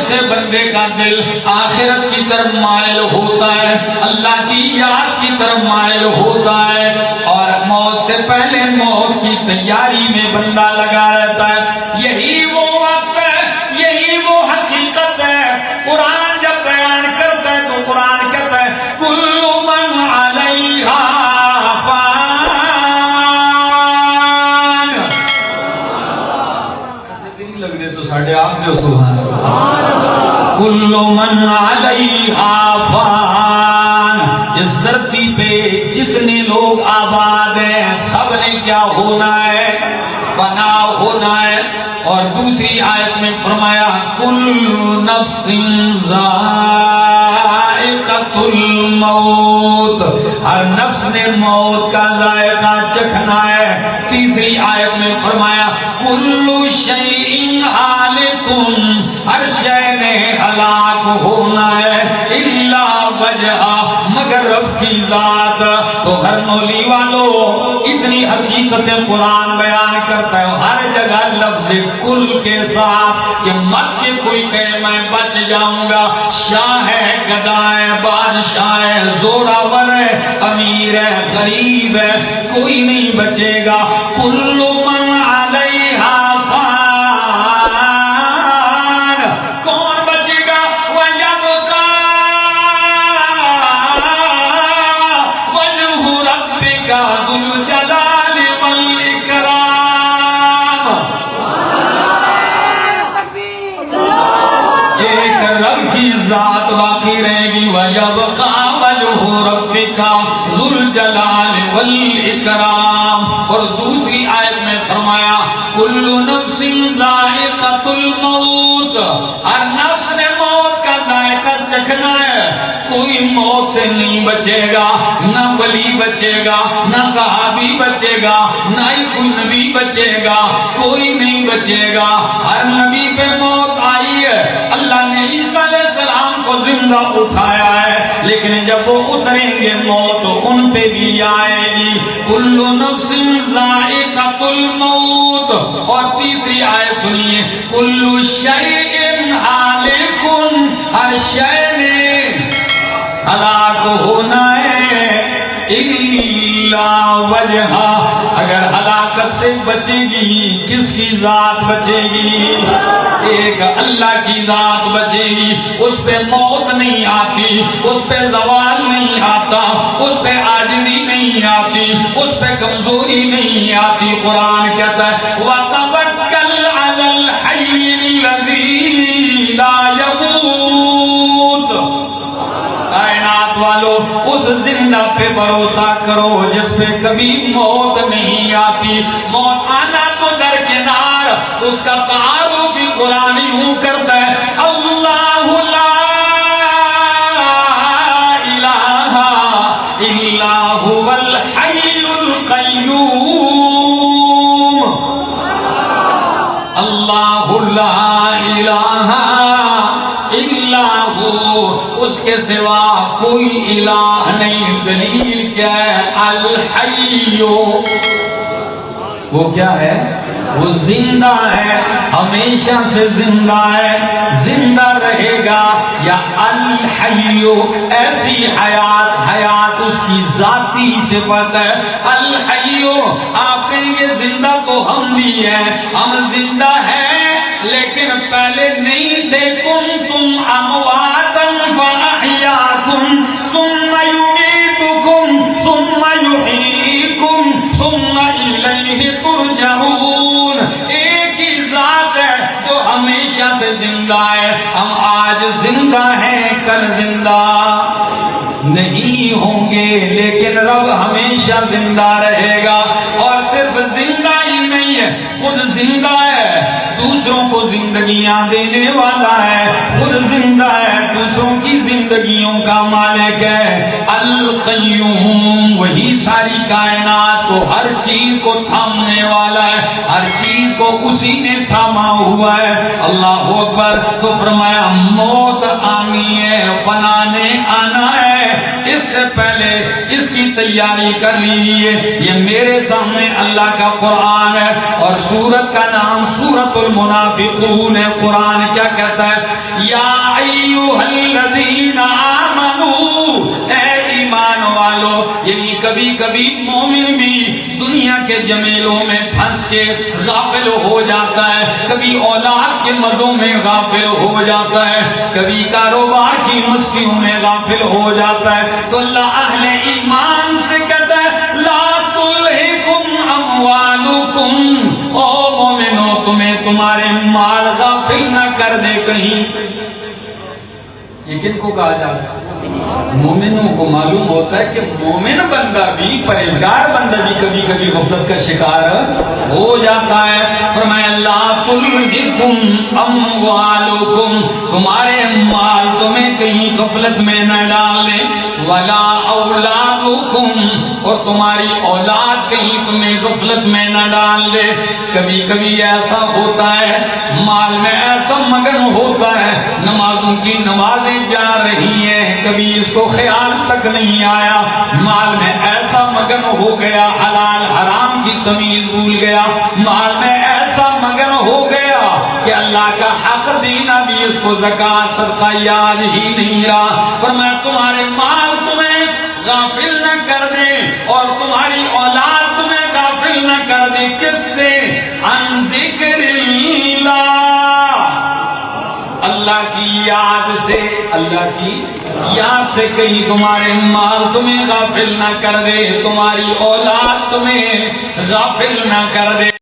سے بندے کا دل آخرت کی طرف مائل ہوتا ہے، اللہ کی یاد کی طرف مائل ہوتا ہے، اور موت سے پہلے موت کی تیاری میں بندہ لگا رہتا ہے۔ یہی وہ وقت ہے، یہی وہ حقیقت ہے۔ قرآن جب بیان کرتا ہے تو قرآن کہتا ہے کل من علیہا فان۔ ایسے دن لگ رہے تو ساڑھے آپ جو سبحان اللہ۔ کل من علیہا فان، اس دھرتی پہ جتنے لوگ آباد ہیں سب نے کیا ہونا ہے؟ فنا ہونا ہے۔ اور دوسری آیت میں فرمایا کل نفس ذائقۃ الموت، ہر نفس نے موت کا ذائقہ چکھنا ہے۔ تیسری آیت میں فرمایا کل شیء ہالک، ہر شے نے ہلاک ہونا ہے الا وجہہ، مگر رب کی ذات۔ تو ہر مولی والو اتنی حقیقتیں قرآن بیان کرتا ہے، ہر جگہ لفظ کل کے ساتھ کہ مت کہ کوئی کہے میں بچ جاؤں گا۔ شاہ ہے، گدا ہے، بادشاہ ہے، زوراور ہے، امیر ہے، غریب ہے، کوئی نہیں بچے گا۔ کل من علیہا فان، کون بچے گا؟ وَيَبْقَى وَجْهُ رَبِّكَ ذُو الْجَلَالِ وَالْإِكْرَامِ۔ ایک رب کی ذات باقی رہے گی، وَيَبْقَى وَجْهُ رَبِّكَ ذُو الْجَلَالِ وَالْإِكْرَامِ۔ اور دوسری آیت میں فرمایا کل نفس ذائقۃ الموت، ہر نفس نے موت کا ذائقہ چکھنا ہے۔ کوئی موت سے نہیں بچے گا، نہ ولی بچے گا، نہ صحابی بچے گا، نہ ہی کوئی نبی بچے گا، کوئی نہیں بچے گا۔ ہر نبی پہ موت آئی ہے، اللہ نے عیسیٰ علیہ السلام کو زندہ اٹھایا ہے، لیکن جب وہ اتریں گے موت ان پہ بھی آئے گی۔ کل نفس ذائقۃ الموت۔ اور تیسری آیت سنیے کل شیء ہالک، ہر شے نے ہلاک ہونا ہے الا وجہہ، اگر ہلاکت سے بچے گی کس کی ذات بچے گی؟ ایک اللہ کی ذات بچے گی، اس پہ موت نہیں آتی، اس پہ زوال نہیں آتا، اس پہ عاجزی نہیں آتی، اس پہ کمزوری نہیں آتی۔ قرآن کہتا ہے وَتَوَکَّلْ عَلَى الْحَيِّ الَّذِي لَا يَمُوتُ، کائنات والو اس زندہ پہ بھروسہ کرو جس پہ کبھی موت نہیں آتی۔ موت آنا تو درکنار، اس کا تعارف بھی قرآن یوں کرتا ہے اللہ لا الہ الا هو الحی القیوم، اللہ لا الہ الا ہو، اس کے سوا کوئی الہ نہیں۔ دلیل کیا ہے؟ الحی، وہ کیا ہے؟ وہ زندہ ہے، ہمیشہ سے زندہ ہے، زندہ رہے گا۔ یا الحی، ایسی حیات، حیات اس کی ذاتی صفت ہے۔ الحی، آپ کہیں گے زندہ تو ہم بھی ہیں، ہم زندہ ہیں لیکن پہلے نہیں تھے۔ کنتم امواتا فاحیاکم ثم یمیتکم ثم یحییکم ثم الیہ ترجعون۔ ایک ہی ذات ہے جو ہمیشہ سے زندہ ہے۔ ہم آج زندہ ہیں، کل زندہ نہیں ہوں گے، لیکن رب ہمیشہ زندہ رہے گا۔ اور صرف زندہ ہی نہیں ہے، خود زندہ ہے، دوسروں کو زندگیاں دینے والا ہے، خود زندہ ہے، دوسروں کی زندگیوں کا مالک ہے۔ القیوم، وہی ساری کائنات کو، ہر چیز کو تھامنے والا ہے، ہر چیز کو اسی نے تھاما ہوا ہے۔ اللہ اکبر۔ تو فرمایا موت آنی ہے، فنا نے آنا ہے، اس سے پہلے اس کی تیاری کر لیجیے. یہ میرے سامنے اللہ کا قرآن ہے اور سورت کا نام سورۃ المنافقون ہے. قرآن کیا کہتا ہے؟ یا ایھا الذین آمنوا، اے ایمان والو. یعنی کبھی کبھی مومن بھی دنیا کے جمیلوں میں پھنس کے غافل ہو جاتا ہے، کبھی اولاد کے مزوں میں غافل ہو جاتا ہے، کبھی کاروبار کی مستیوں میں غافل ہو جاتا ہے. تو اللہ اہل ایمان سے کہتا ہے لا تلہکم اموالکم، او مومنو تمہیں تمہارے مال غافل نہ کر دے کہیں. یہ کن کو کہا جاتا ہے؟ مومنوں کو. معلوم ہوتا ہے کہ مومن بندہ بھی، پرہیزگار بندہ بھی کبھی کبھی غفلت کا شکار ہو جاتا ہے. فرمایا لا تلہکم اموالکم، تمہارے مال تمہیں کہیں غفلت میں نہ ڈالے. ولا اولادکم، اور تمہاری اولاد کہیں تمہیں غفلت میں نہ ڈال دے. کبھی کبھی ایسا ہوتا ہے مال میں ایسا مگن ہوتا ہے، نمازوں کی نمازیں جا رہی ہیں، کبھی اس کو خیال تک نہیں آیا، مال میں ایسا مگن ہو گیا، حلال حرام کی تمیز بھول گیا، مال میں ایسا مگن ہو گیا کہ اللہ کا حق دینا بھی اس کو زکوٰۃ صدقہ یاد ہی نہیں رہا. فرمایا تمہارے مال تمہیں غافل نہ کر دے اور تمہاری اولاد تمہیں غافل نہ کر دے. کس سے؟ عن ذکر اللہ، اللہ کی یاد سے. اللہ کی یاد سے کہیں تمہارے مال تمہیں غافل نہ کر دے، تمہاری اولاد تمہیں غافل نہ کر دے.